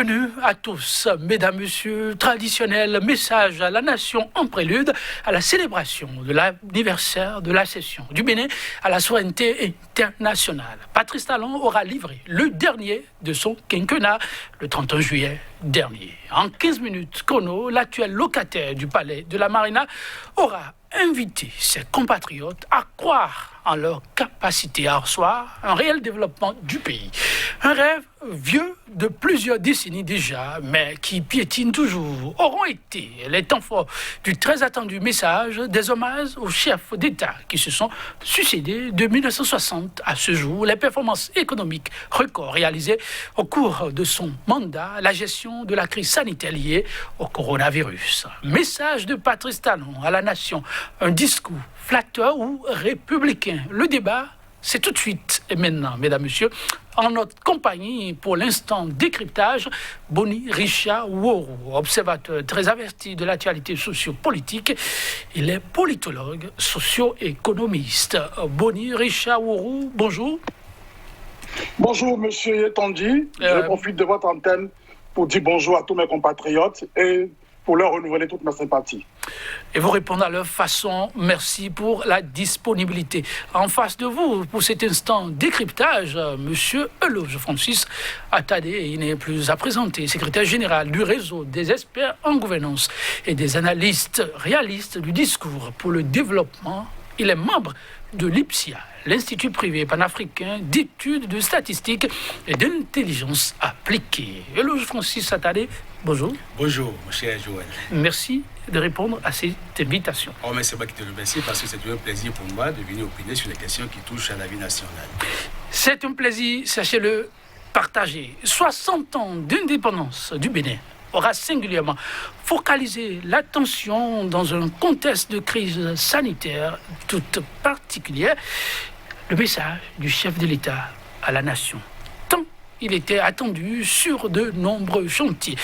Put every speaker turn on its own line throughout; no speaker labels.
bienvenue à tous, mesdames, messieurs. Traditionnel message à la nation en prélude à la célébration de l'anniversaire de l'accession du Bénin à la souveraineté internationale. Patrice Talon aura livré le dernier de son quinquennat le 31 juillet dernier. En 15 minutes chrono, l'actuel locataire du palais de la Marina aura invité ses compatriotes à croire en leur capacité à recevoir un réel développement du pays. Un rêve vieux de plusieurs décennies déjà, mais qui piétine toujours, auront été les temps forts du très attendu message des hommages aux chefs d'État qui se sont succédés de 1960 à ce jour. Les performances économiques records réalisées au cours de son mandat, la gestion de la crise sanitaire liée au coronavirus. Message de Patrice Talon à la nation, un discours flatteur ou républicain. Le débat, c'est tout de suite et maintenant, mesdames, messieurs, en notre compagnie, pour l'instant, décryptage, Boni Richard Woro, observateur très averti de l'actualité socio-politique. Il est politologue, socio-économiste. Boni Richard Woro, bonjour.
Bonjour, monsieur Yetanji. Je profite de votre antenne pour dire bonjour à tous mes compatriotes et pour leur renouveler toute ma sympathie.
Et vous répondre à leur façon, merci pour la disponibilité. En face de vous, pour cet instant décryptage, monsieur Eloge Francis Attadé, il n'est plus à présenter, secrétaire général du réseau des experts en gouvernance et des analystes réalistes du discours pour le développement. Il est membre de l'IPSIA, l'Institut privé panafricain d'études de statistiques et d'intelligence appliquée. Eloge Francis Attadé, bonjour.
Bonjour, mon cher Joël.
Merci de répondre à cette invitation.
Oh, mais c'est moi qui te remercie parce que c'est un plaisir pour moi de venir opiner sur les questions qui touchent à la vie nationale.
C'est un plaisir, sachez-le, partagé. 60 ans d'indépendance du Bénin aura singulièrement focalisé l'attention dans un contexte de crise sanitaire toute particulière. Le message du chef de l'État à la nation. Tant il était attendu sur de nombreux chantiers.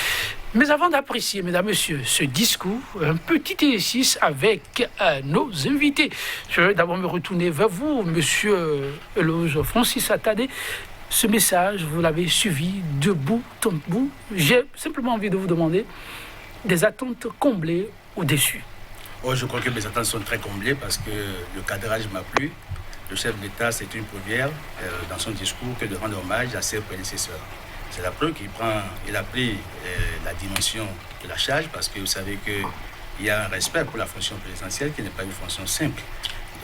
Mais avant d'apprécier, mesdames, messieurs, ce discours, un petit exercice avec nos invités. Je vais d'abord me retourner vers vous, monsieur Eloge Francis Attadé. Ce message, vous l'avez suivi de bout en bout. J'ai simplement envie de vous demander des attentes comblées ou déçues.
Oh, je crois que mes attentes sont très comblées parce que le cadrage m'a plu. Le chef d'État, c'est une première dans son discours que de rendre hommage à ses prédécesseurs. C'est la preuve qu'il a pris la dimension de la charge parce que vous savez qu'il y a un respect pour la fonction présidentielle qui n'est pas une fonction simple.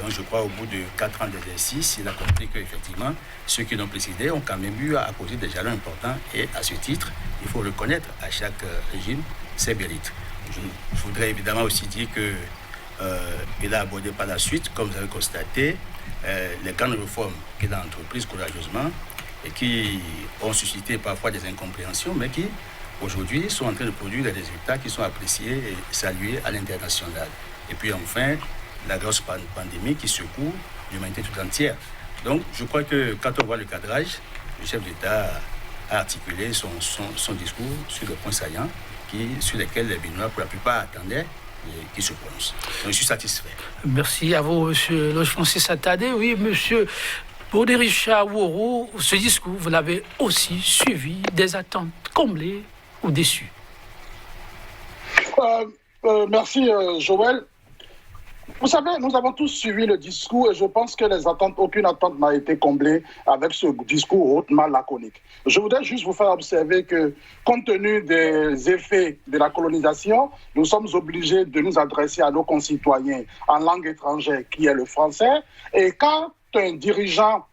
Donc je crois au bout de 4 ans d'exercice, il a compris qu'effectivement, ceux qui l'ont précédé ont quand même eu à poser des jalons importants et à ce titre, il faut reconnaître à chaque régime ses mérites. Je voudrais évidemment aussi dire qu'il a abordé par la suite, comme vous avez constaté, les grandes réformes qu'il a entreprises courageusement et qui ont suscité parfois des incompréhensions, mais qui aujourd'hui sont en train de produire des résultats qui sont appréciés et salués à l'international. Et puis enfin, la grosse pandémie qui secoue l'humanité tout entière. Donc, je crois que quand on voit le cadrage, le chef d'État a articulé son discours sur des points saillants sur lesquels les Béninois, pour la plupart, attendaient et qui se prononcent. Donc, je suis satisfait.
Merci à vous, monsieur Eloge Francis Attadé. Oui, monsieur Boni Richard Woro, ce discours, vous l'avez aussi suivi, des attentes comblées ou déçues?
Merci, Joël. Vous savez, nous avons tous suivi le discours et je pense que aucune attente n'a été comblée avec ce discours hautement laconique. Je voudrais juste vous faire observer que, compte tenu des effets de la colonisation, nous sommes obligés de nous adresser à nos concitoyens en langue étrangère, qui est le français. Et quand un dirigeant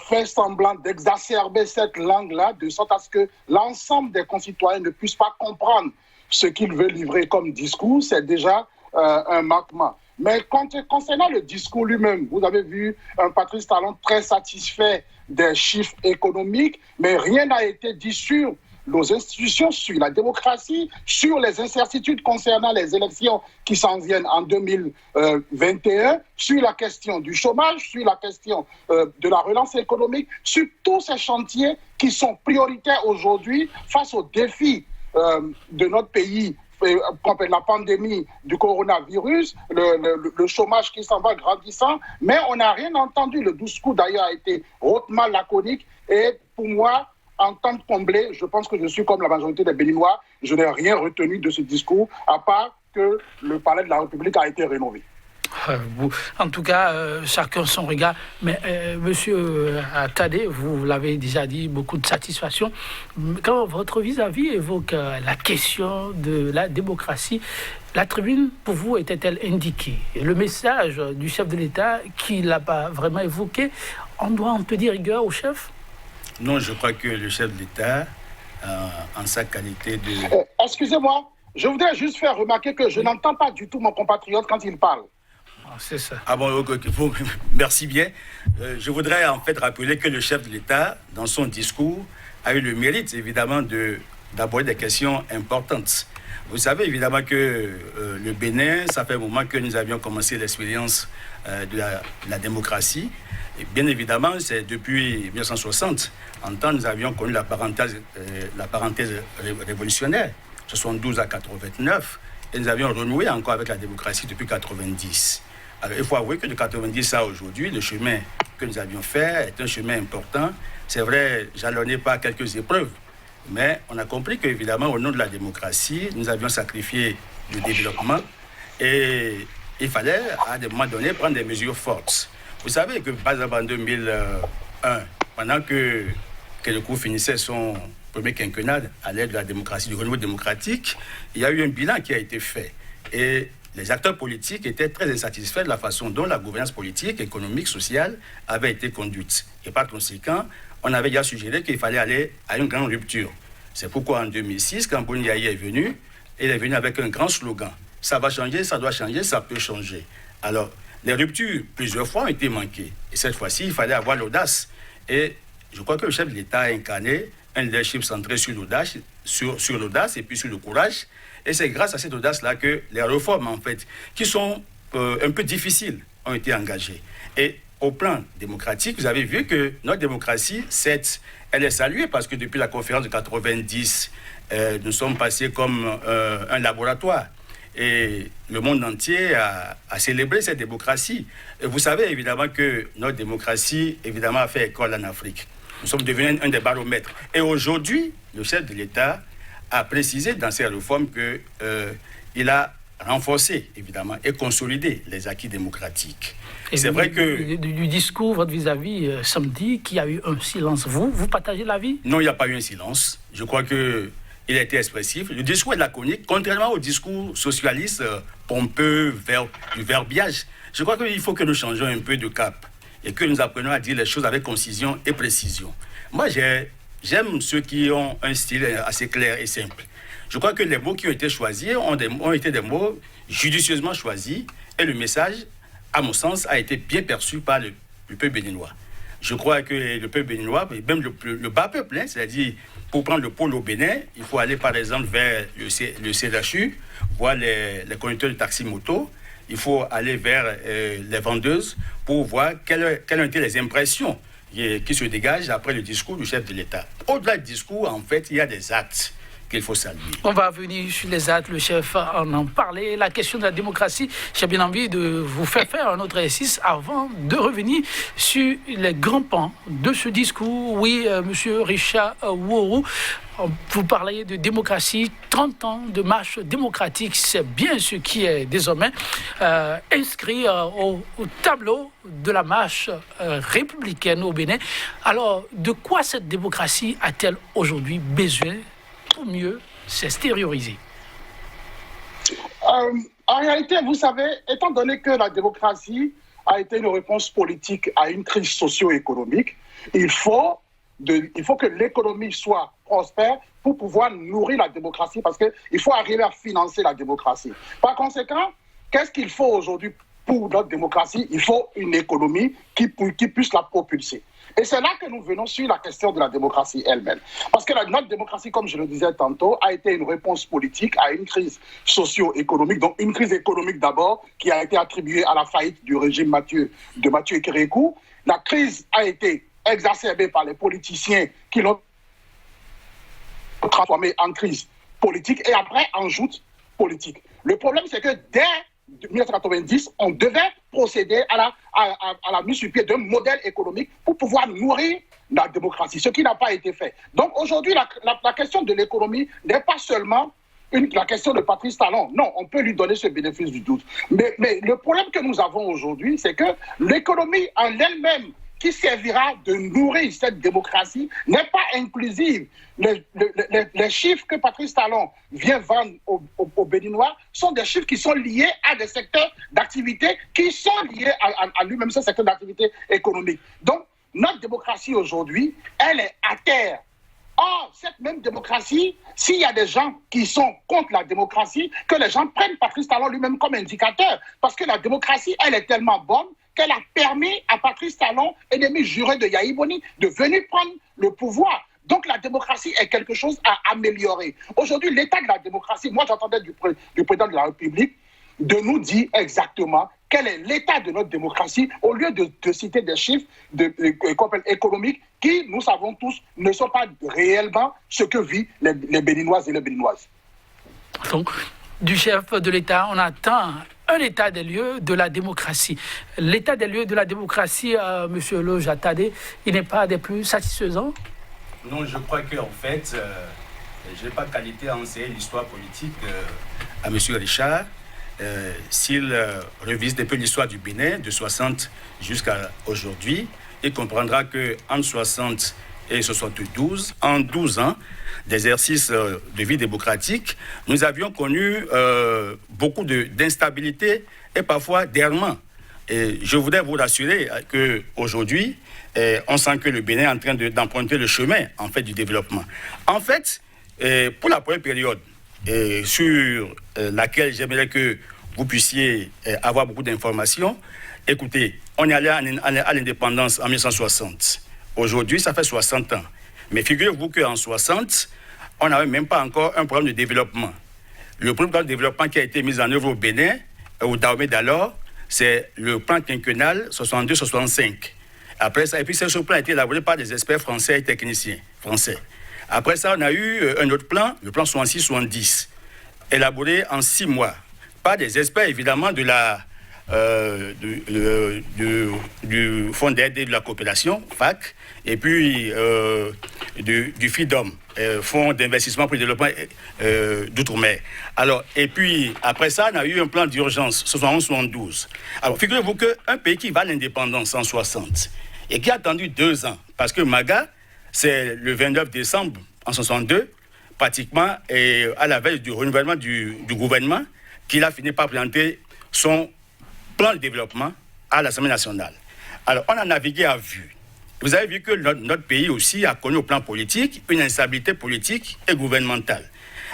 fait semblant d'exacerber cette langue-là, de sorte à ce que l'ensemble des concitoyens ne puissent pas comprendre ce qu'il veut livrer comme discours, c'est déjà un manquement. Mais concernant le discours lui-même, vous avez vu un Patrice Talon très satisfait des chiffres économiques, mais rien n'a été dit sur nos institutions, sur la démocratie, sur les incertitudes concernant les élections qui s'en viennent en 2021, sur la question du chômage, sur la question de la relance économique, sur tous ces chantiers qui sont prioritaires aujourd'hui face aux défis de notre pays, la pandémie du coronavirus, le chômage qui s'en va grandissant, mais on n'a rien entendu. Le discours d'ailleurs a été hautement laconique et pour moi entente comblée, je pense que je suis comme la majorité des Béninois. Je n'ai rien retenu de ce discours, à part que le palais de la République a été rénové.
En tout cas, chacun son regard. Mais monsieur Tadé, vous l'avez déjà dit, beaucoup de satisfaction. Quand votre vis-à-vis évoque la question de la démocratie, la tribune, pour vous, était-elle indiquée? Le message du chef de l'État, qui ne l'a pas vraiment évoqué, on doit en tenir rigueur au chef?
Non, je crois que le chef de l'État, en sa qualité de...
Excusez-moi, je voudrais juste faire remarquer que je n'entends pas du tout mon compatriote quand il parle.
C'est ça.
Ah bon, okay. Merci bien. Je voudrais en fait rappeler que le chef de l'État, dans son discours, a eu le mérite évidemment d'aborder des questions importantes. Vous savez évidemment que le Bénin, ça fait un moment que nous avions commencé l'expérience de la démocratie. Et bien évidemment, c'est depuis 1960, en temps, nous avions connu la parenthèse révolutionnaire, 72 à 89, et nous avions renoué encore avec la démocratie depuis 90. Alors, il faut avouer que de 90 à aujourd'hui, le chemin que nous avions fait est un chemin important. C'est vrai, jalonné par quelques épreuves, mais on a compris qu'évidemment, au nom de la démocratie, nous avions sacrifié le développement et il fallait, à des moments donnés, prendre des mesures fortes. Vous savez que, par exemple, en 2001, pendant que le coup finissait son premier quinquennat à l'aide de la démocratie, du renouveau démocratique, il y a eu un bilan qui a été fait. Et les acteurs politiques étaient très insatisfaits de la façon dont la gouvernance politique, économique, sociale avait été conduite. Et par conséquent, on avait déjà suggéré qu'il fallait aller à une grande rupture. C'est pourquoi en 2006, quand Boni Yayi est venu, il est venu avec un grand slogan. Ça va changer, ça doit changer, ça peut changer. Alors, les ruptures, plusieurs fois, ont été manquées. Et cette fois-ci, il fallait avoir l'audace. Et je crois que le chef de l'État a incarné un leadership centré sur l'audace, sur l'audace et puis sur le courage. Et c'est grâce à cette audace-là que les réformes, en fait, qui sont un peu difficiles, ont été engagées. Et au plan démocratique, vous avez vu que notre démocratie, elle est saluée parce que depuis la conférence de 90, nous sommes passés comme un laboratoire. Et le monde entier a célébré cette démocratie. Et vous savez évidemment que notre démocratie, évidemment, a fait école en Afrique. Nous sommes devenus un des baromètres. Et aujourd'hui, le chef de l'État a précisé dans ses réformes qu'il a renforcé, évidemment, et consolidé les acquis démocratiques.
Et c'est vrai que... Du discours, votre vis-à-vis, samedi, qu'il y a eu un silence. Vous partagez l'avis?
Non, il n'y a pas eu un silence. Je crois qu'il a été expressif. Le discours est laconique, contrairement au discours socialiste pompeux, du verbiage. Je crois qu'il faut que nous changions un peu de cap et que nous apprenions à dire les choses avec concision et précision. Moi, j'aime ceux qui ont un style assez clair et simple. Je crois que les mots qui ont été choisis ont été des mots judicieusement choisis et le message, à mon sens, a été bien perçu par le peuple béninois. Je crois que le peuple béninois, même le bas peuple, c'est-à-dire pour prendre le pôle au Bénin, il faut aller par exemple vers le CHU, voir les conducteurs de taxi-moto, il faut aller vers les vendeuses pour voir quelles ont été les impressions qui se dégagent après le discours du chef de l'État. Au-delà du discours, en fait, il y a des actes qu'il faut saluer.
On va venir sur les actes, le chef en parlait. La question de la démocratie, j'ai bien envie de vous faire un autre exercice avant de revenir sur les grands pans de ce discours. Oui, monsieur Richard Ouourou, vous parlez de démocratie, 30 ans de marche démocratique, c'est bien ce qui est désormais inscrit au tableau de la marche républicaine au Bénin. Alors, de quoi cette démocratie a-t-elle aujourd'hui besoin pour mieux s'extérioriser?
En réalité, vous savez, étant donné que la démocratie a été une réponse politique à une crise socio-économique, il faut que l'économie soit prospère pour pouvoir nourrir la démocratie, parce qu'il faut arriver à financer la démocratie. Par conséquent, qu'est-ce qu'il faut aujourd'hui pour notre démocratie? Il faut une économie qui puisse la propulser. Et c'est là que nous venons sur la question de la démocratie elle-même. Parce que notre démocratie, comme je le disais tantôt, a été une réponse politique à une crise socio-économique. Donc une crise économique d'abord, qui a été attribuée à la faillite du régime de Mathieu Kérékou. La crise a été exacerbée par les politiciens qui l'ont transformée en crise politique et après en joute politique. Le problème, c'est que dès 1990, on devait procéder à la mise sur pied d'un modèle économique pour pouvoir nourrir la démocratie, ce qui n'a pas été fait. Donc aujourd'hui, la question de l'économie n'est pas seulement la question de Patrice Talon. Non, on peut lui donner ce bénéfice du doute. Mais le problème que nous avons aujourd'hui, c'est que l'économie en elle-même, qui servira de nourrir cette démocratie, n'est pas inclusive. Les chiffres que Patrice Talon vient vendre aux Béninois sont des chiffres qui sont liés à des secteurs d'activité qui sont liés à lui-même, ce secteur d'activité économique. Donc, notre démocratie aujourd'hui, elle est à terre. Or, cette même démocratie, s'il y a des gens qui sont contre la démocratie, que les gens prennent Patrice Talon lui-même comme indicateur, parce que la démocratie, elle est tellement bonne qu'elle a permis à Patrice Talon, ennemi juré de Yahi Boni, de venir prendre le pouvoir. Donc la démocratie est quelque chose à améliorer. Aujourd'hui, l'état de la démocratie, moi j'entendais du président de la République de nous dire exactement quel est l'état de notre démocratie, au lieu de citer des chiffres économiques qui, nous savons tous, ne sont pas réellement ce que vivent les Béninoises et les Béninoises.
Donc, du chef de l'État, on attend un état des lieux de la démocratie. L'état des lieux de la démocratie, M. Lojatade, il n'est pas des plus satisfaisants?
Non, je crois qu'en fait, je n'ai pas qualité à enseigner l'histoire politique à M. Richard. S'il revise un peu l'histoire du Bénin, de 60 jusqu'à aujourd'hui, il comprendra qu'entre 60 et 72, en 12 ans d'exercice de vie démocratique, nous avions connu beaucoup d'instabilité et parfois d'errement. Et je voudrais vous rassurer qu'aujourd'hui, on sent que le Bénin est en train d'emprunter le chemin en fait, du développement. En fait, pour la première période sur laquelle j'aimerais que vous puissiez avoir beaucoup d'informations, écoutez, on est allé à l'indépendance en 1960. Aujourd'hui, ça fait 60 ans. Mais figurez-vous qu'en 60, on n'avait même pas encore un programme de développement. Le programme de développement qui a été mis en œuvre au Bénin, au Dahomey d'alors, c'est le plan quinquennal 62-65. Après ça, et puis ce plan a été élaboré par des experts français et techniciens français. Après ça, on a eu un autre plan, le plan 66-70, élaboré en 6 mois par des experts évidemment de du Fonds d'aide et de la coopération, FAC, et puis du FIDOM, Fonds d'investissement pour le développement d'outre-mer. Alors, et puis, après ça, on a eu un plan d'urgence, 71-72. Alors, figurez-vous qu'un pays qui va à l'indépendance en 60 et qui a attendu 2 ans, parce que Maga, c'est le 29 décembre en 62, pratiquement, et à la veille du renouvellement du gouvernement, qu'il a fini par présenter son plan de développement à l'Assemblée nationale. Alors, on a navigué à vue. Vous avez vu que notre pays aussi a connu au plan politique une instabilité politique et gouvernementale.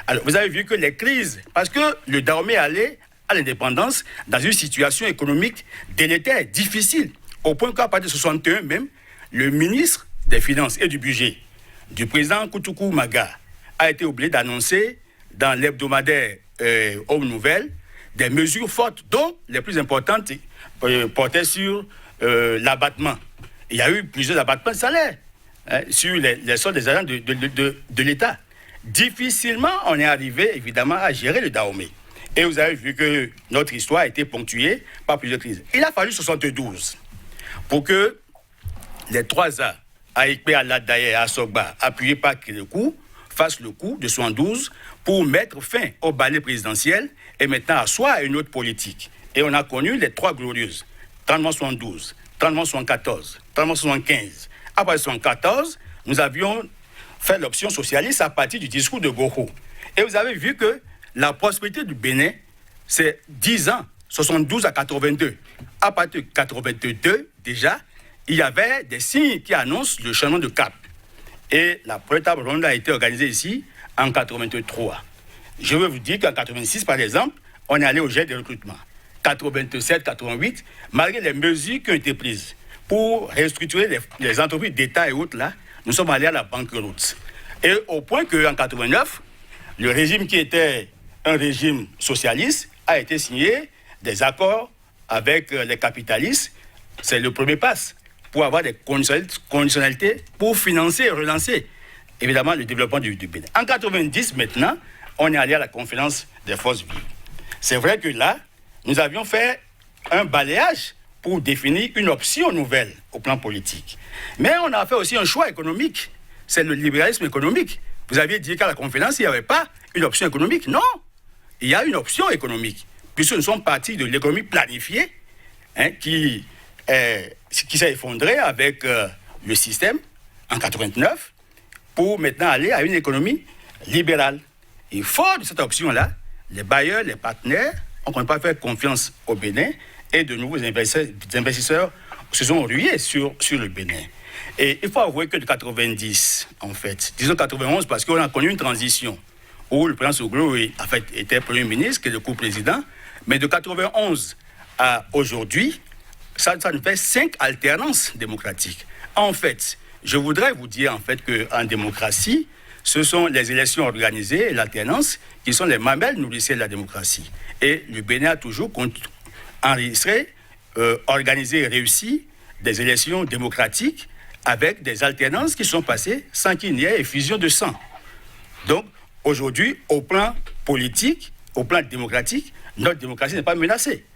Alors, vous avez vu que les crises, parce que le Dahomey allait à l'indépendance dans une situation économique délétère, difficile, au point qu'à partir de 61 même, le ministre des Finances et du Budget du président Koutoukou Maga a été obligé d'annoncer dans l'hebdomadaire Homme Nouvelle des mesures fortes, dont les plus importantes portaient sur l'abattement. Il y a eu plusieurs abattements de salaire sur les soldes des agents de l'État. Difficilement, on est arrivé, évidemment, à gérer le Dahomey. Et vous avez vu que notre histoire a été ponctuée par plusieurs crises. Il a fallu 72 pour que les 3A, AIP, Aladaye et Assogba, appuyés par Kérékou, fassent le coup de 72 pour mettre fin au balai présidentiel et maintenant asseoir une autre politique. Et on a connu les 3 glorieuses, 30-72, 30-74, 30-75. Après 74, nous avions fait l'option socialiste à partir du discours de Goro. Et vous avez vu que la prospérité du Bénin, c'est 10 ans, 72 à 82. À partir de 82, déjà, il y avait des signes qui annoncent le changement de cap. Et la première table ronde a été organisée ici en 83. Je veux vous dire qu'en 86, par exemple, on est allé au jet de recrutement. 87, 88, malgré les mesures qui ont été prises pour restructurer les entreprises d'État et autres, là, nous sommes allés à la banqueroute. Et au point qu'en 89, le régime qui était un régime socialiste a été signé des accords avec les capitalistes. C'est le premier pas pour avoir des conditionnalités pour financer et relancer, évidemment, le développement du Bénin. En 90, maintenant, on est allé à la conférence des forces vives. C'est vrai que là, nous avions fait un balayage pour définir une option nouvelle au plan politique. Mais on a fait aussi un choix économique. C'est le libéralisme économique. Vous aviez dit qu'à la conférence, il n'y avait pas une option économique. Non, il y a une option économique, puisque nous sommes partis de l'économie planifiée, qui s'est effondrée avec le système en 89, pour maintenant aller à une économie libérale. Et fort de cette option-là, les bailleurs, les partenaires ont quand même pas fait confiance au Bénin, et de nouveaux investisseurs se sont rués sur le Bénin. Et il faut avouer que de 90, en fait, disons 91, parce qu'on a connu une transition où le président Soglo était Premier ministre, qui est le co-président, mais de 91 à aujourd'hui, ça nous fait 5 alternances démocratiques. En fait, je voudrais vous dire en fait qu'en démocratie, ce sont les élections organisées et l'alternance qui sont les mamelles nourricières de la démocratie. Et le Bénin a toujours enregistré, organisé et réussi des élections démocratiques avec des alternances qui sont passées sans qu'il n'y ait effusion de sang. Donc, aujourd'hui, au plan politique, au plan démocratique, notre démocratie n'est pas menacée.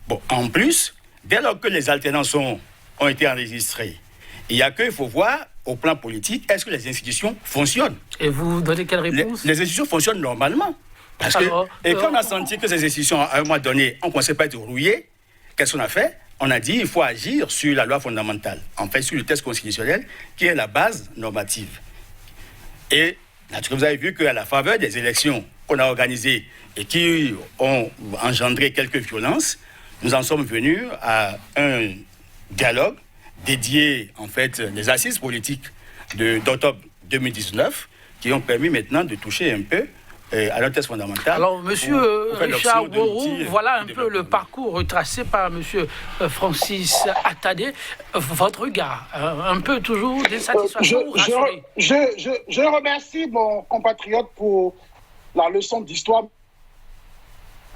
Bon, en plus, dès lors que les alternances ont été enregistrées, il y a qu'il faut voir, au plan politique, est-ce que les institutions fonctionnent?
Et vous donnez quelle réponse?
Les institutions fonctionnent normalement. Parce quand on a senti que ces institutions, à un moment donné, ont commencé à être rouillées, qu'est-ce qu'on a fait? On a dit qu'il faut agir sur la loi fondamentale, en fait sur le texte constitutionnel, qui est la base normative. Et naturellement, vous avez vu qu'à la faveur des élections qu'on a organisées et qui ont engendré quelques violences, nous en sommes venus à un dialogue dédié, en fait, des assises politiques d'octobre 2019, qui ont permis maintenant de toucher un peu à notre texte fondamental.
Alors, monsieur Richard Worou, voilà un peu le parcours retracé par monsieur Francis Attadé. Votre regard, un peu toujours d'insatisfaction ou rassuré?
Je remercie mon compatriote pour la leçon d'histoire.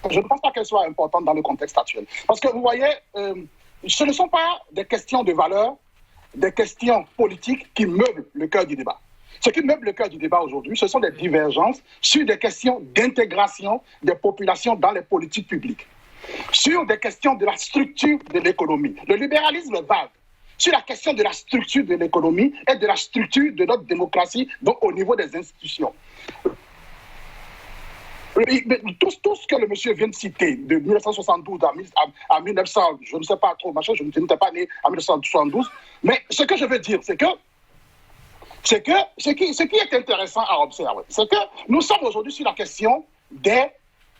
Je ne pense pas qu'elle soit importante dans le contexte actuel. Parce que vous voyez, ce ne sont pas des questions de valeur, des questions politiques qui meublent le cœur du débat. Ce qui meuble le cœur du débat aujourd'hui, ce sont des divergences sur des questions d'intégration des populations dans les politiques publiques, sur des questions de la structure de l'économie. Le libéralisme est vague sur la question de la structure de l'économie et de la structure de notre démocratie, donc au niveau des institutions. Tout ce que le monsieur vient de citer, de 1972 à 1900, je ne sais pas trop, je n'étais pas né en 1972, mais ce que je veux dire, c'est que ce qui est intéressant à observer, c'est que nous sommes aujourd'hui sur la question des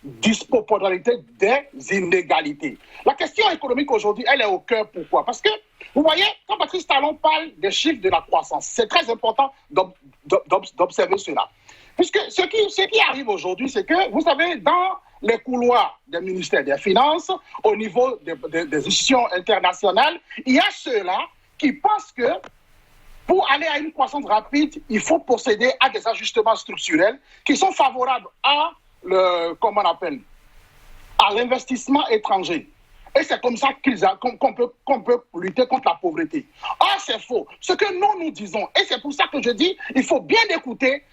disproportionnalités, des inégalités. La question économique aujourd'hui, elle est au cœur. Pourquoi? Parce que, vous voyez, quand Patrice Talon parle des chiffres de la croissance, c'est très important d'observer cela. Puisque ce qui arrive aujourd'hui, c'est que, vous savez, dans les couloirs des ministères des Finances, au niveau des institutions internationales, il y a ceux-là qui pensent que pour aller à une croissance rapide, il faut procéder à des ajustements structurels qui sont favorables à l'investissement étranger. Et c'est comme ça qu'on peut lutter contre la pauvreté. Or, c'est faux. Ce que nous disons, et c'est pour ça que je dis, il faut bien écouter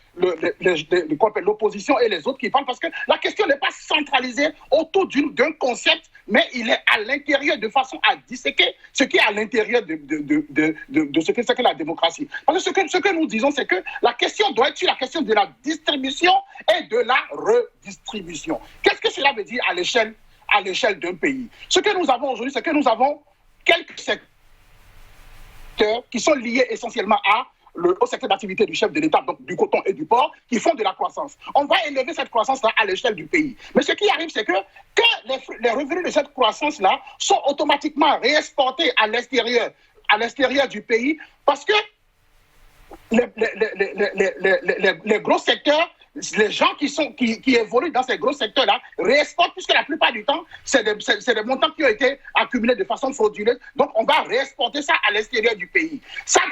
l'opposition et les autres qui parlent, parce que la question n'est pas centralisée autour d'un concept, mais il est à l'intérieur de façon à disséquer ce qui est à l'intérieur de ce que c'est que la démocratie. Parce que ce que nous disons, c'est que la question doit être sur la question de la distribution et de la redistribution. Qu'est-ce que cela veut dire à l'échelle d'un pays? Ce que nous avons aujourd'hui, c'est que nous avons quelques secteurs qui sont liés essentiellement au secteur d'activité du chef de l'État, donc du coton et du porc, qui font de la croissance. On va élever cette croissance-là à l'échelle du pays. Mais ce qui arrive, c'est que les revenus de cette croissance-là sont automatiquement réexportés à l'extérieur du pays, parce que les gros secteurs, les gens qui évoluent dans ces gros secteurs-là réexportent, puisque la plupart du temps, c'est des montants qui ont été accumulés de façon frauduleuse. Donc, on va réexporter ça à l'extérieur du pays. Ça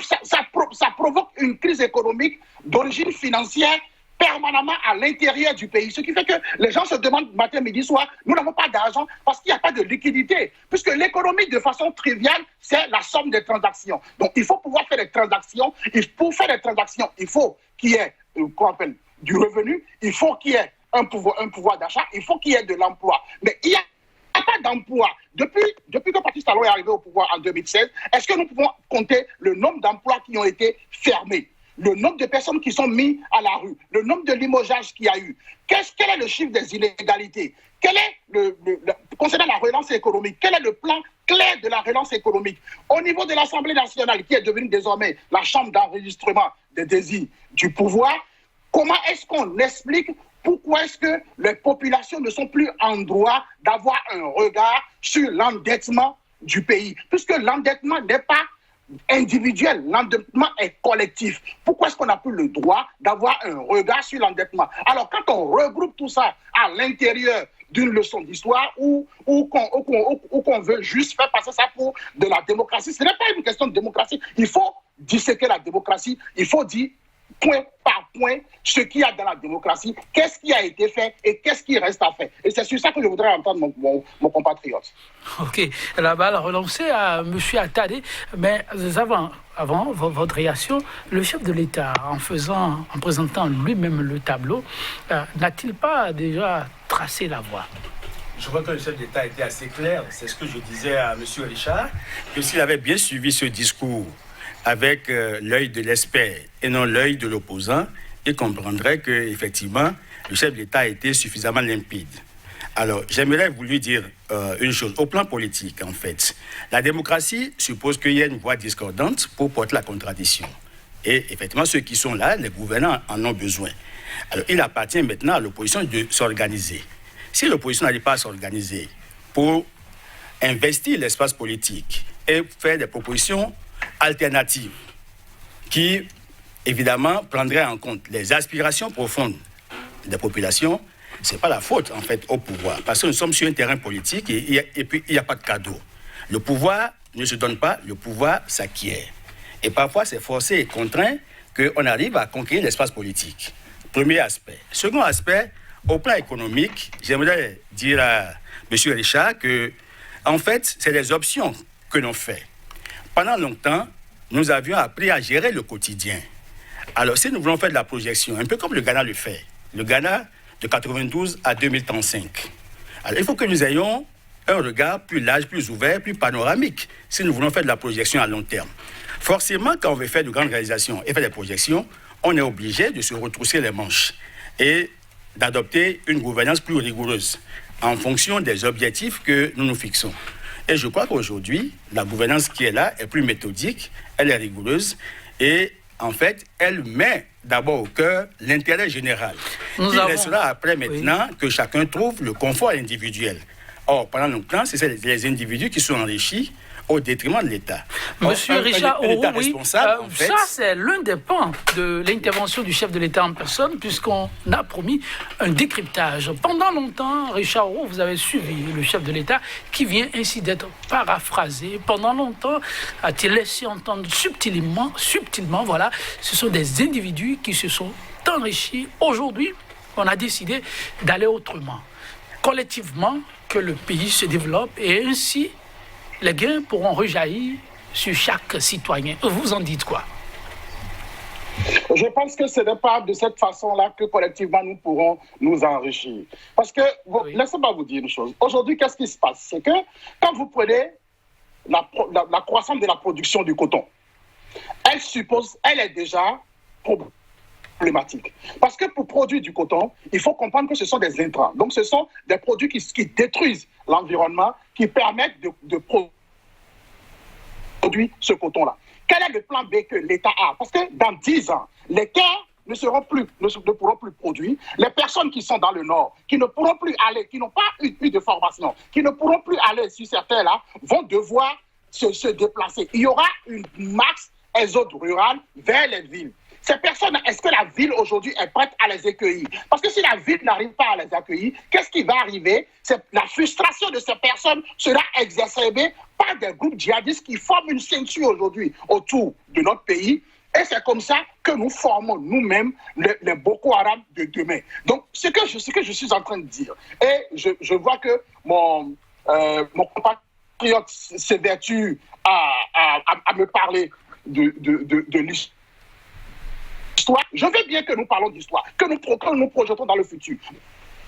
provoque une crise économique d'origine financière permanemment à l'intérieur du pays. Ce qui fait que les gens se demandent matin, midi, soir, nous n'avons pas d'argent parce qu'il n'y a pas de liquidité. Puisque l'économie, de façon triviale, c'est la somme des transactions. Donc, il faut pouvoir faire des transactions. Pour faire des transactions, il faut qu'il y ait du revenu, il faut qu'il y ait un pouvoir d'achat, il faut qu'il y ait de l'emploi. Mais il n'y a pas d'emplois, depuis que Patrice Talon est arrivé au pouvoir en 2016, est-ce que nous pouvons compter le nombre d'emplois qui ont été fermés, le nombre de personnes qui sont mises à la rue, le nombre de limogeages qu'il y a eu? Quel est le chiffre des inégalités? Quel est concernant la relance économique, quel est le plan clair de la relance économique? Au niveau de l'Assemblée nationale, qui est devenue désormais la chambre d'enregistrement des désirs du pouvoir, comment est-ce qu'on explique pourquoi est-ce que les populations ne sont plus en droit d'avoir un regard sur l'endettement du pays? Puisque l'endettement n'est pas individuel, l'endettement est collectif. Pourquoi est-ce qu'on n'a plus le droit d'avoir un regard sur l'endettement? Alors, quand on regroupe tout ça à l'intérieur d'une leçon d'histoire ou qu'on veut juste faire passer ça pour de la démocratie, ce n'est pas une question de démocratie. Il faut disséquer la démocratie, il faut dire point par point ce qu'il y a dans la démocratie, qu'est-ce qui a été fait et qu'est-ce qui reste à faire. Et c'est sur ça que je voudrais entendre mon compatriote.
Ok, la balle relancée à M. Attadé, mais avant votre réaction, le chef de l'État, en présentant lui-même le tableau, n'a-t-il pas déjà tracé la voie?
Je crois que le chef d'État était assez clair. C'est ce que je disais à M. Richard, que s'il avait bien suivi ce discours avec l'œil de l'expert et non l'œil de l'opposant, il comprendrait qu'effectivement, le chef de l'État a été suffisamment limpide. Alors, j'aimerais vous lui dire une chose. Au plan politique, en fait, la démocratie suppose qu'il y ait une voix discordante pour porter la contradiction. Et effectivement, ceux qui sont là, les gouvernants en ont besoin. Alors, il appartient maintenant à l'opposition de s'organiser. Si l'opposition n'arrive pas à s'organiser pour investir l'espace politique et faire des propositions alternatives qui, évidemment, prendraient en compte les aspirations profondes des populations, ce n'est pas la faute, en fait, au pouvoir. Parce que nous sommes sur un terrain politique et puis il n'y a pas de cadeau. Le pouvoir ne se donne pas, le pouvoir s'acquiert. Et parfois, c'est forcé et contraint qu'on arrive à conquérir l'espace politique. Premier aspect. Second aspect, au plan économique, j'aimerais dire à M. Richard que, en fait, c'est les options que l'on fait. Pendant longtemps, nous avions appris à gérer le quotidien. Alors, si nous voulons faire de la projection, un peu comme le Ghana le fait, le Ghana de 92 à 2035, alors il faut que nous ayons un regard plus large, plus ouvert, plus panoramique, si nous voulons faire de la projection à long terme. Forcément, quand on veut faire de grandes réalisations et faire des projections, on est obligé de se retrousser les manches et d'adopter une gouvernance plus rigoureuse en fonction des objectifs que nous nous fixons. Et je crois qu'aujourd'hui, la gouvernance qui est là est plus méthodique, elle est rigoureuse et en fait, elle met d'abord au cœur l'intérêt général. Il restera après maintenant que chacun trouve le confort individuel. Or, pendant longtemps, c'est les individus qui sont enrichis au détriment de l'État.
Monsieur Richard Auroux, oui, ça
c'est
l'un des pans de l'intervention du chef de l'État en personne, puisqu'on a promis un décryptage. Pendant longtemps, Richard Auroux, vous avez suivi le chef de l'État qui vient ainsi d'être paraphrasé. Pendant longtemps, a-t-il laissé entendre subtilement, voilà, ce sont des individus qui se sont enrichis. Aujourd'hui, on a décidé d'aller autrement. Collectivement, que le pays se développe et ainsi, les gains pourront rejaillir sur chaque citoyen. Vous en dites quoi?
Je pense que ce n'est pas de cette façon-là que collectivement nous pourrons nous enrichir. Parce que, laissez-moi vous dire une chose. Aujourd'hui, qu'est-ce qui se passe? C'est que quand vous prenez la croissance de la production du coton, elle est déjà problématique. Parce que pour produire du coton, il faut comprendre que ce sont des intrants. Donc, ce sont des produits qui détruisent l'environnement, qui permettent de produire ce coton-là. Quel est le plan B que l'État a? Parce que dans 10 ans, les terres ne pourront plus produire. Les personnes qui sont dans le Nord, qui ne pourront plus aller, qui n'ont pas eu de formation, qui ne pourront plus aller sur ces terres-là, vont devoir se déplacer. Il y aura une masse exode rural vers les villes. Ces personnes, est-ce que la ville aujourd'hui est prête à les accueillir? Parce que si la ville n'arrive pas à les accueillir, qu'est-ce qui va arriver? La frustration de ces personnes sera exacerbée par des groupes djihadistes qui forment une ceinture aujourd'hui autour de notre pays. Et c'est comme ça que nous formons nous-mêmes les Boko Haram de demain. Donc, ce que je suis en train de dire, et je vois que mon compatriote s'évertue à me parler de l'histoire. Je veux bien que nous parlons d'histoire, que nous projetons dans le futur.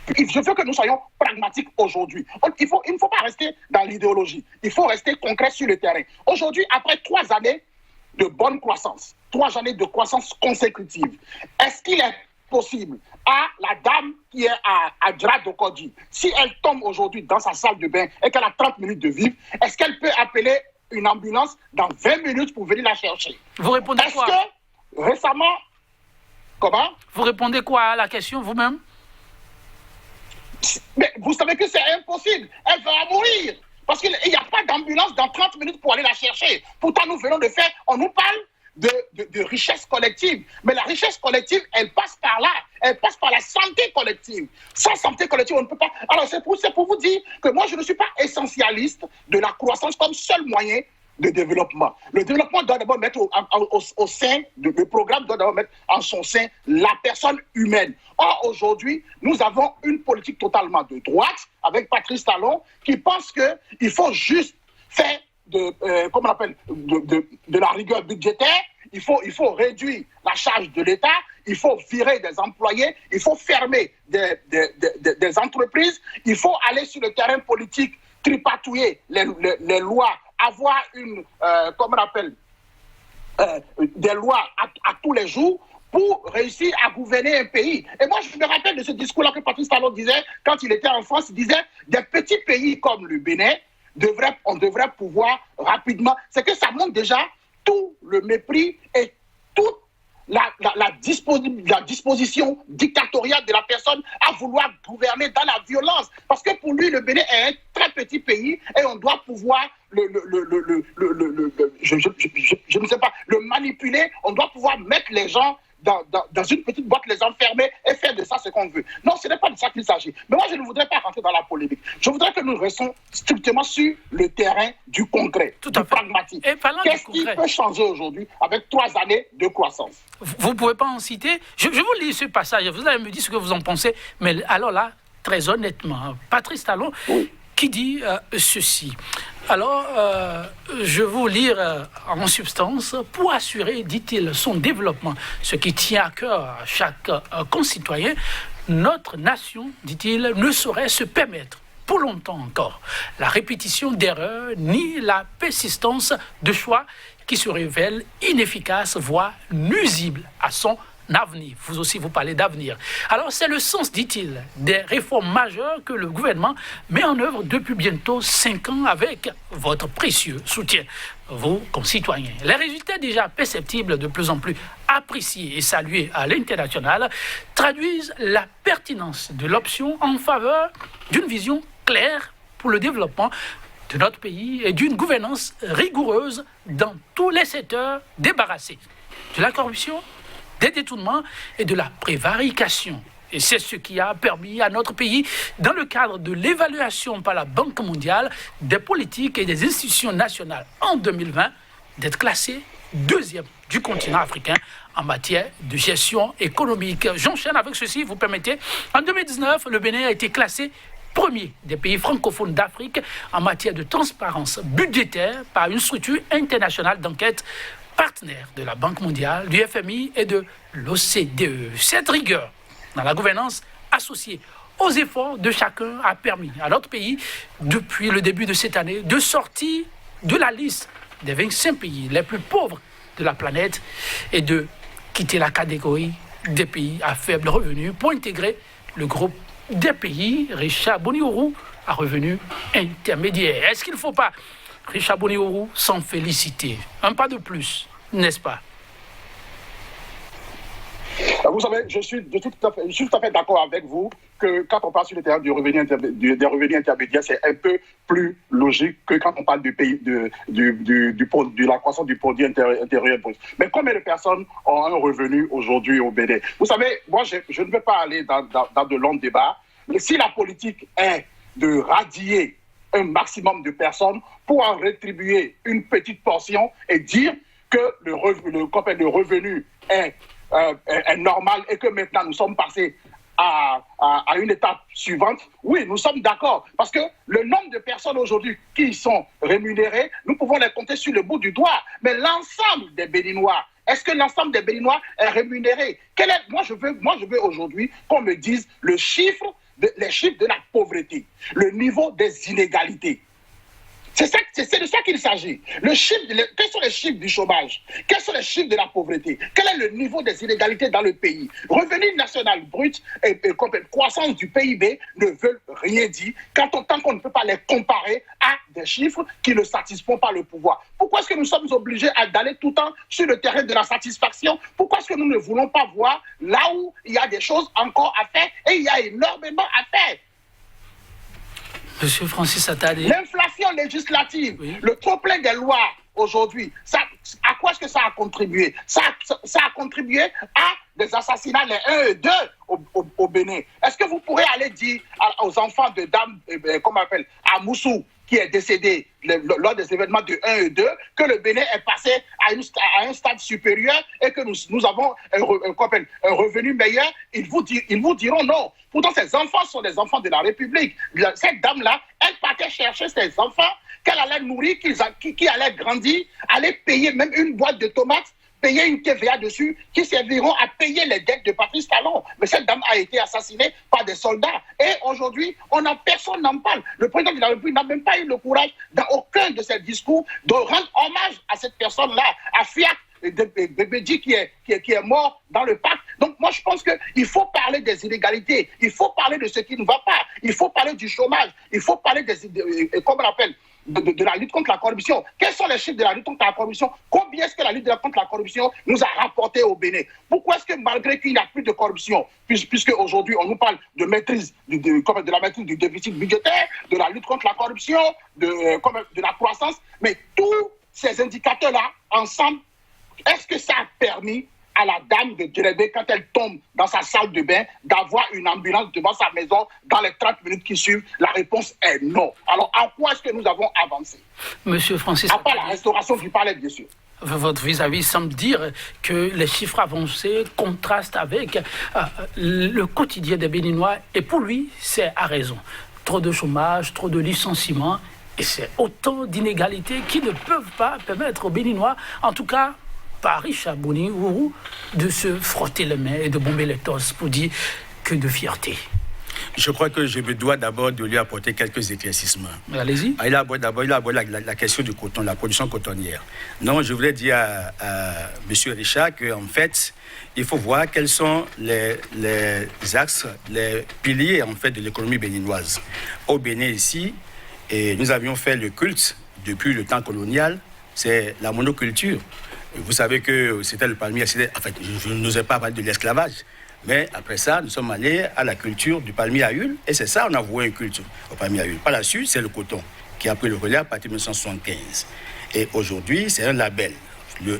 Je veux que nous soyons pragmatiques aujourd'hui. Il ne faut pas rester dans l'idéologie. Il faut rester concret sur le terrain. Aujourd'hui, après 3 années de bonne croissance, 3 années de croissance consécutive, est-ce qu'il est possible à la dame qui est à Dra-Dokodi, si elle tombe aujourd'hui dans sa salle de bain et qu'elle a 30 minutes de vivre, est-ce qu'elle peut appeler une ambulance dans 20 minutes pour venir la chercher?
Vous répondez quoi?
Est-ce que récemment... Comment?
Vous répondez quoi à la question vous-même?
Mais vous savez que c'est impossible. Elle va mourir. Parce qu'il n'y a pas d'ambulance dans 30 minutes pour aller la chercher. Pourtant, nous venons de faire... On nous parle de richesse collective. Mais la richesse collective, elle passe par là. Elle passe par la santé collective. Sans santé collective, on ne peut pas... Alors, c'est pour vous dire que moi, je ne suis pas essentialiste de la croissance comme seul moyen de développement. Le développement doit d'abord mettre au sein, le programme doit d'abord mettre en son sein la personne humaine. Or, aujourd'hui, nous avons une politique totalement de droite, avec Patrice Talon, qui pense qu'il faut juste faire comment on appelle, de la rigueur budgétaire, il faut réduire la charge de l'État, il faut virer des employés, il faut fermer des entreprises, il faut aller sur le terrain politique, tripatouiller les lois, avoir comment on appelle, des lois à tous les jours pour réussir à gouverner un pays. Et moi, je me rappelle de ce discours-là que Patrice Talon disait quand il était en France, il disait des petits pays comme le Bénin, on devrait pouvoir rapidement... C'est que ça montre déjà tout le mépris et toute la disposition dictatoriale de la personne à vouloir gouverner dans la violence. Parce que pour lui, le Bénin est un très petit pays et on doit pouvoir je ne sais pas, le manipuler. On doit pouvoir mettre les gens dans une petite boîte, les enfermer et faire de ça ce qu'on veut. Non, ce n'est pas de ça qu'il s'agit. Mais moi, je ne voudrais pas rentrer dans la polémique. Je voudrais que nous restons strictement sur le terrain du concret, du pragmatique. Qu'est-ce qui peut changer aujourd'hui avec 3 années de croissance?
Vous ne pouvez pas en citer? Je vous lis ce passage, vous allez me dire ce que vous en pensez. Mais alors là, très honnêtement, Patrice Talon, oui, qui dit ceci. Alors, je vais vous lire en substance, pour assurer, dit-il, son développement, ce qui tient à cœur à chaque concitoyen, notre nation, dit-il, ne saurait se permettre, pour longtemps encore, la répétition d'erreurs ni la persistance de choix qui se révèlent inefficaces, voire nuisibles à son avenir. Vous aussi, vous parlez d'avenir. Alors, c'est le sens, dit-il, des réformes majeures que le gouvernement met en œuvre depuis bientôt 5 ans avec votre précieux soutien, vos concitoyens. Les résultats déjà perceptibles, de plus en plus appréciés et salués à l'international, traduisent la pertinence de l'option en faveur d'une vision claire pour le développement de notre pays et d'une gouvernance rigoureuse dans tous les secteurs, débarrassés de la corruption, des détournements et de la prévarication. Et c'est ce qui a permis à notre pays, dans le cadre de l'évaluation par la Banque mondiale des politiques et des institutions nationales en 2020, d'être classé 2e du continent africain en matière de gestion économique. J'enchaîne avec ceci, vous permettez. En 2019, le Bénin a été classé 1er des pays francophones d'Afrique en matière de transparence budgétaire par une structure internationale d'enquête partenaire de la Banque mondiale, du FMI et de l'OCDE. Cette rigueur dans la gouvernance associée aux efforts de chacun a permis à notre pays, depuis le début de cette année, de sortir de la liste des 25 pays les plus pauvres de la planète et de quitter la catégorie des pays à faible revenu pour intégrer le groupe des pays riches à Boni-Ourou à revenus intermédiaires. Est-ce qu'il ne faut pas, Richard Boni-Ourou, s'en féliciter? Un pas de plus, n'est-ce pas?
Vous savez, je suis tout à fait d'accord avec vous que quand on parle sur le terrain des revenus intermédiaires, c'est un peu plus logique que quand on parle du pays, de la croissance du produit intérieur brut. Mais combien de personnes ont un revenu aujourd'hui au Bénin? Vous savez, moi, je ne veux pas aller dans de longs débats, mais si la politique est de radier un maximum de personnes pour en rétribuer une petite portion et dire que le revenu est normal et que maintenant nous sommes passés à une étape suivante, oui, nous sommes d'accord. Parce que le nombre de personnes aujourd'hui qui sont rémunérées, nous pouvons les compter sur le bout du doigt. Mais l'ensemble des Béninois, est-ce que l'ensemble des Béninois est rémunéré? Moi, je veux aujourd'hui qu'on me dise le chiffre les chiffres de la pauvreté, le niveau des inégalités. C'est de ça qu'il s'agit. Quels sont les chiffres du chômage? Quels sont les chiffres de la pauvreté? Quel est le niveau des inégalités dans le pays? Revenu national brut et croissance du PIB ne veulent rien dire tant qu'on ne peut pas les comparer à des chiffres qui ne satisfont pas le pouvoir. Pourquoi est-ce que nous sommes obligés d'aller tout le temps sur le terrain de la satisfaction? Pourquoi est-ce que nous ne voulons pas voir là où il y a des choses encore à faire et il y a énormément à faire?
Monsieur Francis Attalé.
L'inflation législative, oui. Le trop-plein des lois aujourd'hui, à quoi est-ce que ça a contribué? Ça a contribué à des assassinats, les 1 et 2 au Bénin. Est-ce que vous pourrez aller dire aux enfants de Dame, comment on appelle, à Moussou, qui est décédé lors des événements de 1 et 2, que le Bénin est passé à un stade supérieur et que nous avons un revenu meilleur? Ils vous diront non. Pourtant, ces enfants sont des enfants de la République. Cette dame-là, elle partait chercher ses enfants qu'elle allait nourrir, qui allaient grandir, aller payer même une boîte de tomates, payer une TVA dessus, qui serviront à payer les dettes de Patrice Talon. Mais cette dame a été assassinée par des soldats. Et aujourd'hui, personne n'en parle. Le président de la République n'a même pas eu le courage, dans aucun de ses discours, de rendre hommage à cette personne-là, à Fiac Bébédi qui est mort dans le parc. Donc moi je pense qu'il faut parler des inégalités, il faut parler de ce qui ne va pas, il faut parler du chômage, il faut parler comment on appelle, de la lutte contre la corruption. Quels sont les chiffres de la lutte contre la corruption? Combien est-ce que la lutte contre la corruption nous a rapporté au Bénin? Pourquoi est-ce que malgré qu'il n'y a plus de corruption, puisque aujourd'hui on nous parle de maîtrise, de la maîtrise du déficit budgétaire, de la lutte contre la corruption, de la croissance, mais tous ces indicateurs-là ensemble, est-ce que ça a permis à la dame de Djerebé, quand elle tombe dans sa salle de bain, d'avoir une ambulance devant sa maison dans les 30 minutes qui suivent? La réponse est non. Alors, en quoi est-ce que nous avons avancé?
Monsieur Francis...
À part la restauration du palais, bien sûr.
Votre vis-à-vis semble dire que les chiffres avancés contrastent avec le quotidien des Béninois. Et pour lui, c'est à raison. Trop de chômage, trop de licenciements. Et c'est autant d'inégalités qui ne peuvent pas permettre aux Béninois, en tout cas... Paris, Chaboni, Ourou, de se frotter les mains et de bomber les torses pour dire que de fierté.
Je crois que je me dois d'abord de lui apporter quelques éclaircissements.
Allez-y.
Il a abordé la question du coton, la production cotonnière. Non, je voulais dire à M. Richard qu'en fait, il faut voir quels sont les axes, les piliers en fait de l'économie béninoise. Au Bénin ici, et nous avions fait le culte depuis le temps colonial, c'est la monoculture. Vous savez que c'était le palmier. En fait, je n'osais pas parler de l'esclavage. Mais après ça, nous sommes allés à la culture du palmier à huile. Et c'est ça, on a voué une culture au palmier à huile. Par la suite, c'est le coton qui a pris le relais à partir de 1975. Et aujourd'hui, c'est un label.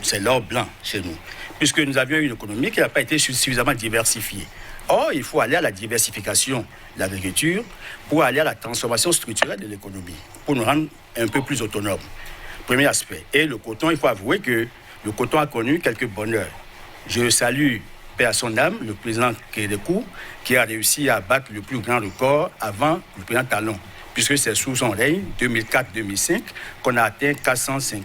C'est l'or blanc chez nous. Puisque nous avions une économie qui n'a pas été suffisamment diversifiée. Or, il faut aller à la diversification de l'agriculture pour aller à la transformation structurelle de l'économie, pour nous rendre un peu plus autonomes. Premier aspect. Et le coton, il faut avouer que le coton a connu quelques bonheurs. Je salue, paix à son âme, le président Kédékou, qui a réussi à battre le plus grand record avant le président Talon, puisque c'est sous son règne, 2004-2005, qu'on a atteint 400 000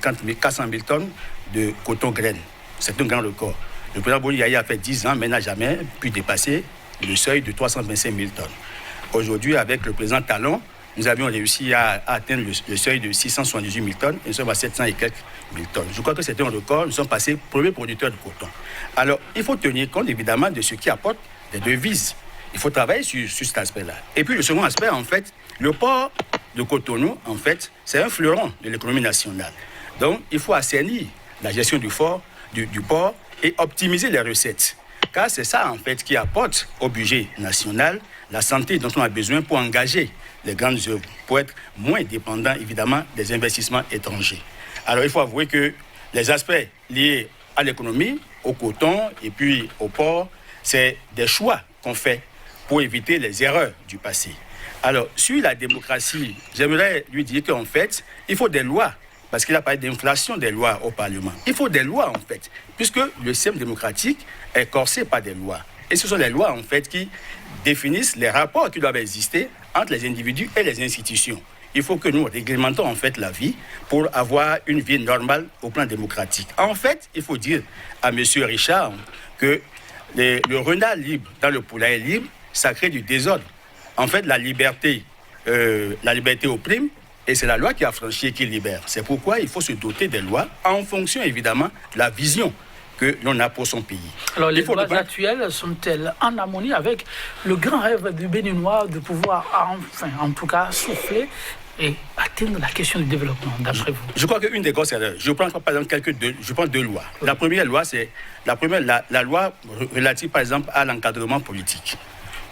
tonnes de coton graine. C'est un grand record. Le président Boni a fait 10 ans, mais n'a jamais pu dépasser le seuil de 325 000 tonnes. Aujourd'hui, avec le président Talon, nous avions réussi à atteindre le seuil de 678 000 tonnes et nous sommes à 700 et quelques 1000 tonnes. Je crois que c'était un record. Nous sommes passés premier producteur de coton. Alors, il faut tenir compte évidemment de ce qui apporte des devises. Il faut travailler sur cet aspect-là. Et puis le second aspect, en fait, le port de Cotonou, en fait, c'est un fleuron de l'économie nationale. Donc, il faut assainir la gestion du port et optimiser les recettes. Car c'est ça, en fait, qui apporte au budget national la santé dont on a besoin pour engager les grandes œuvres, pour être moins dépendant, évidemment, des investissements étrangers. Alors, il faut avouer que les aspects liés à l'économie, au coton et puis au port, c'est des choix qu'on fait pour éviter les erreurs du passé. Alors, sur la démocratie, j'aimerais lui dire qu'en fait, il faut des lois, parce qu'il a parlé d'inflation des lois au Parlement. Il faut des lois, en fait, puisque le système démocratique est corsé par des lois. Et ce sont les lois, en fait, qui définissent les rapports qui doivent exister entre les individus et les institutions. Il faut que nous réglementons, en fait, la vie pour avoir une vie normale au plan démocratique. En fait, il faut dire à M. Richard que le renard libre dans le poulailler libre, ça crée du désordre. en fait, la liberté opprime, et c'est la loi qui affranchit et qui libère. C'est pourquoi il faut se doter des lois en fonction, évidemment, de la vision que l'on a pour son pays.
Alors, les lois actuelles sont-elles en harmonie avec le grand rêve du Béninois de pouvoir, enfin, en tout cas, souffler et atteindre la question du développement, d'après vous?
Je crois qu'une des grosses erreurs, je prends par exemple deux lois. La première loi, c'est la loi relative, par exemple, à l'encadrement politique.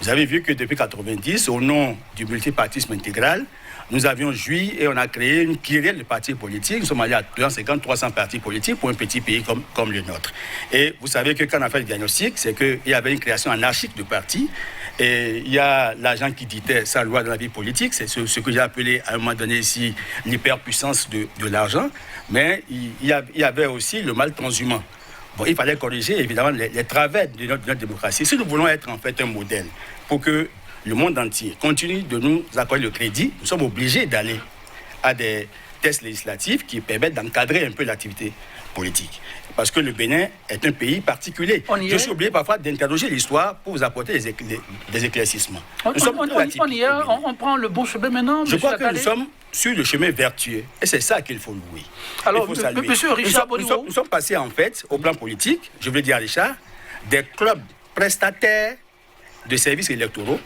Vous avez vu que depuis 1990, au nom du multipartisme intégral, nous avions joui et on a créé une kyrielle de partis politiques. Nous sommes allés à 250-300 partis politiques pour un petit pays comme le nôtre. Et vous savez que quand on a fait le diagnostic, c'est qu'il y avait une création anarchique de partis. Et il y a l'agent qui dictait sa loi dans la vie politique. C'est ce que j'ai appelé à un moment donné ici l'hyperpuissance de l'argent. Mais il y avait aussi le mal transhumant. Bon, il fallait corriger évidemment les travers de notre démocratie. Si nous voulons être en fait un modèle pour que le monde entier continue de nous accorder le crédit, nous sommes obligés d'aller à des tests législatifs qui permettent d'encadrer un peu l'activité politique. Parce que le Bénin est un pays particulier. Je suis obligé parfois d'interroger l'histoire pour vous apporter des éclaircissements.
On prend le bon chemin maintenant.
Je crois que nous sommes sur le chemin vertueux. Et c'est ça qu'il faut louer.
Alors, monsieur Richard Boniwo,
nous sommes passés en fait, au plan politique, je veux dire à Richard, des clubs prestataires de services électoraux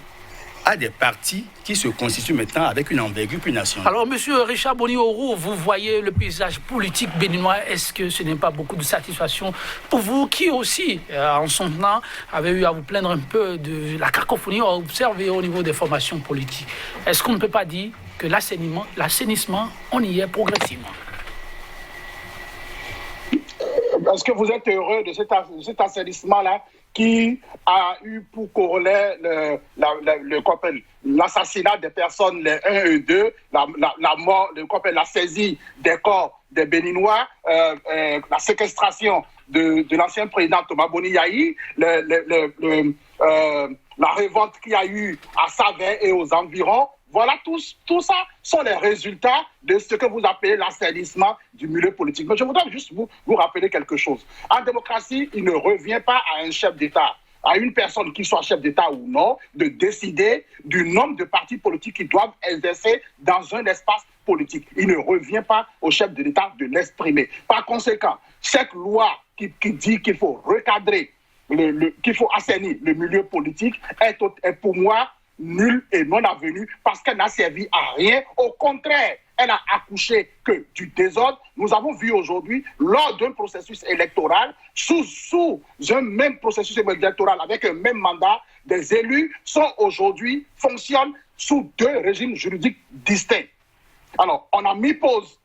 à des partis qui se constituent maintenant avec une envergure plus nationale.
Alors, monsieur Richard Boniwo, vous voyez le paysage politique béninois. Est-ce que ce n'est pas beaucoup de satisfaction pour vous qui aussi, en son temps, avez eu à vous plaindre un peu de la cacophonie observée au niveau des formations politiques? Est-ce qu'on ne peut pas dire que l'assainissement, on y est progressivement?
Est-ce que vous êtes heureux de cet assainissement-là qui a eu pour corollaire l'assassinat des personnes, les 1 et 2, la mort, la saisie des corps des Béninois, la séquestration de l'ancien président Thomas Boni Yahi, la révolte qu'il y a eu à Savin et aux environs? Voilà, tout ça sont les résultats de ce que vous appelez l'assainissement du milieu politique. Mais je voudrais juste vous rappeler quelque chose. En démocratie, il ne revient pas à un chef d'État, à une personne qui soit chef d'État ou non, de décider du nombre de partis politiques qui doivent exercer dans un espace politique. Il ne revient pas au chef de l'État de l'exprimer. Par conséquent, cette loi qui dit qu'il faut recadrer, qu'il faut assainir le milieu politique est pour moi nulle et non avenue parce qu'elle n'a servi à rien. Au contraire, elle a accouché que du désordre. Nous avons vu aujourd'hui, lors d'un processus électoral, sous un même processus électoral avec un même mandat, des élus fonctionnent sous deux régimes juridiques distincts. Alors, on a mis pause.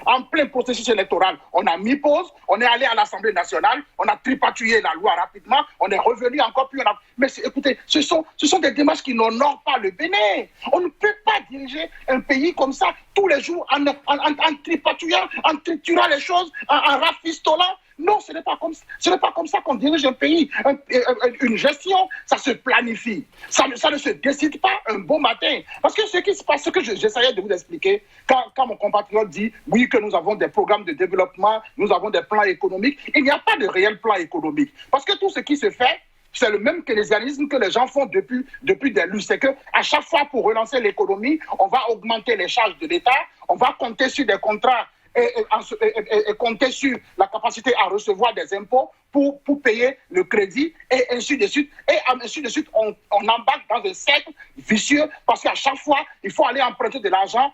En plein processus électoral, on a mis pause, on est allé à l'Assemblée nationale, on a tripatouillé la loi rapidement, on est revenu encore plus. Mais écoutez, ce sont des démarches qui n'honorent pas le Bénin. On ne peut pas diriger un pays comme ça tous les jours en tripatouillant, en triturant les choses, en rafistolant. Non, ce n'est pas comme ça qu'on dirige un pays. Une gestion, ça se planifie. Ça ne se décide pas un beau matin. Parce que ce qui se passe, ce que j'essayais de vous expliquer, quand mon compatriote dit oui que nous avons des programmes de développement, nous avons des plans économiques, il n'y a pas de réel plan économique. Parce que tout ce qui se fait, c'est le même keynésianisme que les gens font depuis des lustres. C'est qu'à chaque fois, pour relancer l'économie, on va augmenter les charges de l'État, on va compter sur des contrats et compter sur la capacité à recevoir des impôts pour payer le crédit et ainsi de suite. Et ainsi de suite, on embarque dans un cercle vicieux parce qu'à chaque fois, il faut aller emprunter de l'argent,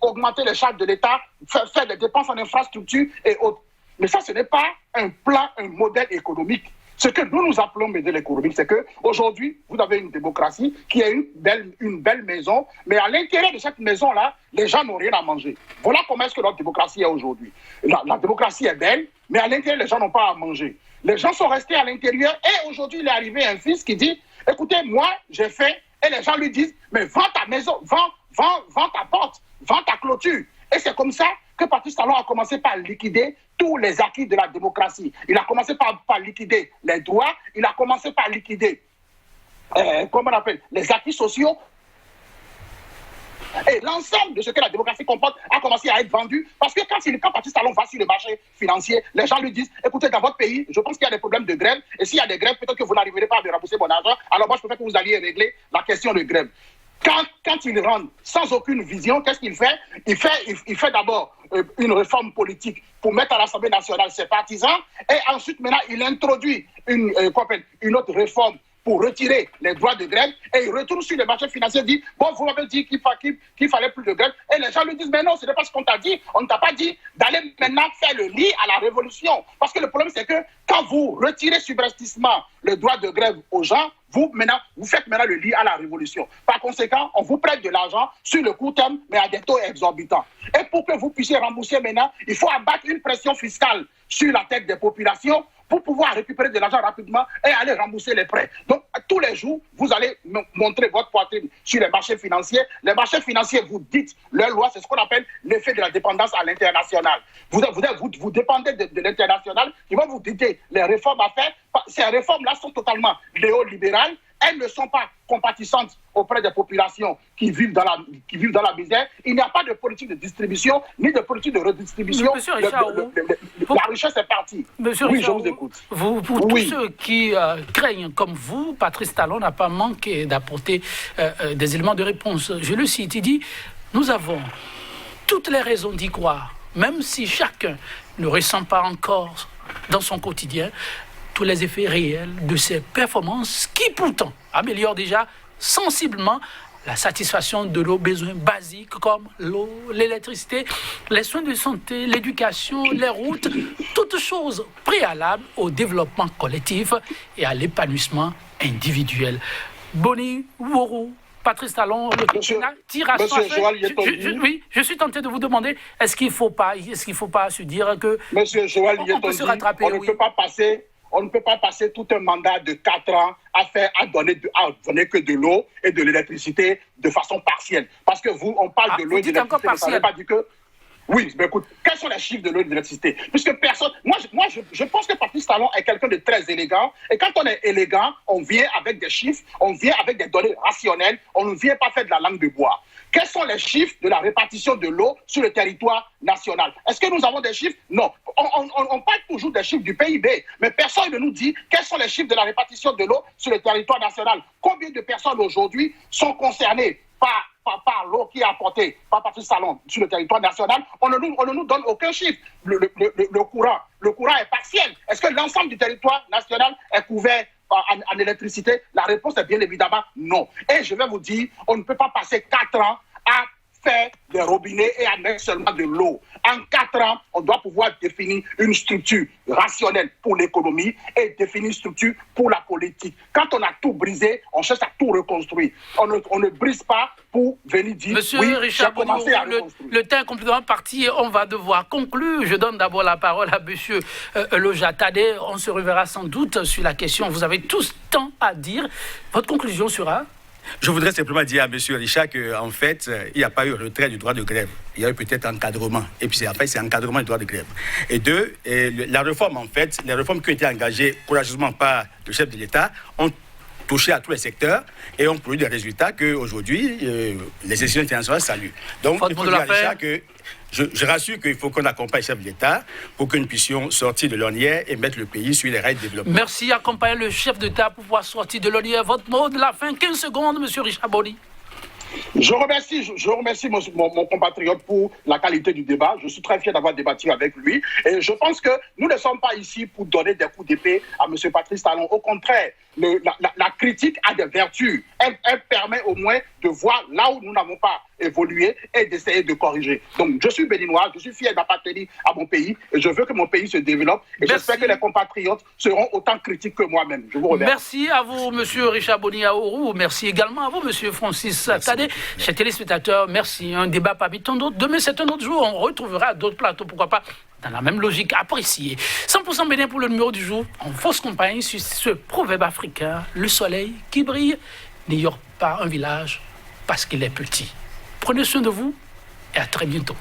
augmenter les charges de l'État, faire des dépenses en infrastructure et autres. Mais ça, ce n'est pas un plan, un modèle économique. Ce que nous appelons modèle économique, c'est qu'aujourd'hui, vous avez une démocratie qui est une belle maison, mais à l'intérieur de cette maison-là, les gens n'ont rien à manger. Voilà comment est-ce que notre démocratie est aujourd'hui. La démocratie est belle, mais à l'intérieur, les gens n'ont pas à manger. Les gens sont restés à l'intérieur et aujourd'hui, il est arrivé un fils qui dit, écoutez, moi, j'ai fait, et les gens lui disent, mais vends ta maison, vends ta porte, vends ta clôture. Et c'est comme ça que Patrice Talon a commencé par liquider tous les acquis de la démocratie. Il a commencé par liquider les droits, il a commencé par liquider, les acquis sociaux. Et l'ensemble de ce que la démocratie comporte a commencé à être vendu parce que quand Patrice Talon va sur le marché financier, les gens lui disent, écoutez, dans votre pays, je pense qu'il y a des problèmes de grève et s'il y a des grèves, peut-être que vous n'arriverez pas à me rembourser mon argent, alors moi je préfère que vous alliez régler la question de grève. Quand il rentre sans aucune vision, qu'est-ce qu'il fait? Il fait d'abord une réforme politique pour mettre à l'Assemblée nationale ses partisans et ensuite maintenant il introduit une autre réforme pour retirer les droits de grève et il retourne sur le marché financier et dit bon, vous m'avez dit qu'il fallait plus de grève et les gens lui disent mais non, ce n'est pas ce qu'on t'a dit, on ne t'a pas dit d'aller maintenant faire le lit à la révolution parce que le problème c'est que quand vous retirez subrepticement le droit de grève aux gens, vous faites maintenant le lit à la révolution. Par conséquent, on vous prête de l'argent sur le court terme mais à des taux exorbitants. Et pour que vous puissiez rembourser maintenant, il faut abattre une pression fiscale sur la tête des populations pour pouvoir récupérer de l'argent rapidement et aller rembourser les prêts. Donc, tous les jours, vous allez montrer votre poitrine sur les marchés financiers. Les marchés financiers vous dites leur loi, c'est ce qu'on appelle l'effet de la dépendance à l'international. Vous dépendez de l'international, ils vont vous dicter les réformes à faire. Ces réformes-là sont totalement néolibérales. Elles ne sont pas compatissantes auprès des populations qui vivent dans la misère. Il n'y a pas de politique de distribution, ni de politique de redistribution.
Monsieur Richard,
la richesse est partie.
Monsieur
oui,
Richard,
je vous écoute.
Pour tous ceux qui craignent comme vous, Patrice Talon n'a pas manqué d'apporter des éléments de réponse. Je le cite, il dit « Nous avons toutes les raisons d'y croire, même si chacun ne ressent pas encore dans son quotidien tous les effets réels de ces performances qui pourtant améliorent déjà sensiblement la satisfaction de nos besoins basiques comme l'eau, l'électricité, les soins de santé, l'éducation, les routes, toutes choses préalables au développement collectif et à l'épanouissement individuel. Boni, Woro, Patrice Talon, le quinquennat tire à son Oui, je suis tenté de vous demander, est-ce qu'il ne faut pas se dire que
Monsieur Joël
on peut se rattraper,
on ne peut pas passer tout un mandat de 4 ans à donner que de l'eau et de l'électricité de façon partielle. Parce que on parle de l'eau et de l'électricité, vous ne savez pas dire que... Oui, mais écoute, quels sont les chiffres de l'eau et de l'électricité? Puisque personne... Moi, je pense que Patrice Talon est quelqu'un de très élégant. Et quand on est élégant, on vient avec des chiffres, on vient avec des données rationnelles, on ne vient pas faire de la langue de bois. Quels sont les chiffres de la répartition de l'eau sur le territoire national? Est-ce que nous avons des chiffres? Non. On parle toujours des chiffres du PIB, mais personne ne nous dit quels sont les chiffres de la répartition de l'eau sur le territoire national. Combien de personnes aujourd'hui sont concernées par l'eau qui est apportée par Patrice Talon sur le territoire national? On ne nous donne aucun chiffre. Le courant est partiel. Est-ce que l'ensemble du territoire national est couvert en électricité? La réponse est bien évidemment non. Et je vais vous dire, on ne peut pas passer 4 ans à faire des robinets et à mettre seulement de l'eau. En 4 ans, on doit pouvoir définir une structure rationnelle pour l'économie et définir une structure pour la politique. Quand on a tout brisé, on cherche à tout reconstruire. On ne brise pas pour venir dire
Monsieur
oui,
Richard
j'ai commencé à reconstruire.
Le temps est complètement parti. On va devoir conclure. Je donne d'abord la parole à monsieur Loja Tadé. On se reverra sans doute sur la question. Vous avez tous tant à dire. Votre conclusion sera?
Je voudrais simplement dire à M. Richard qu'en fait, il n'y a pas eu retrait du droit de grève. Il y a eu peut-être encadrement. Et puis, c'est encadrement du droit de grève. Et deux, la réforme, en fait, les réformes qui ont été engagées courageusement par le chef de l'État ont touché à tous les secteurs et ont produit des résultats qu'aujourd'hui, les institutions internationales saluent. Donc, il faut dire à Richard que je rassure qu'il faut qu'on accompagne le chef de l'État pour que nous puissions sortir de l'ornière et mettre le pays sur les rails de développement.
Merci, accompagner le chef d'État pour pouvoir sortir de l'ornière. Votre mot de la fin, 15 secondes, M. Richard Boni.
Je remercie mon compatriote pour la qualité du débat. Je suis très fier d'avoir débattu avec lui. Et je pense que nous ne sommes pas ici pour donner des coups d'épée à M. Patrice Talon. Au contraire, la critique a des vertus. Elle permet au moins de voir là où nous n'avons pas évolué et d'essayer de corriger. Donc, je suis béninois, je suis fier d'appartenir à mon pays et je veux que mon pays se développe. Et j'espère que les compatriotes seront autant critiques que moi-même. Je vous remercie.
Merci à vous, M. Richard Boni Aourou. Merci également à vous, M. Francis Tadé. Chers téléspectateurs, merci. Un débat parmi tant d'autres. Demain, c'est un autre jour. On retrouvera d'autres plateaux, pourquoi pas, dans la même logique appréciée. 100% Bénin pour le numéro du jour. En fausse compagnie sur ce proverbe africain. Le soleil qui brille n'ignore pas un village parce qu'il est petit. Prenez soin de vous et à très bientôt.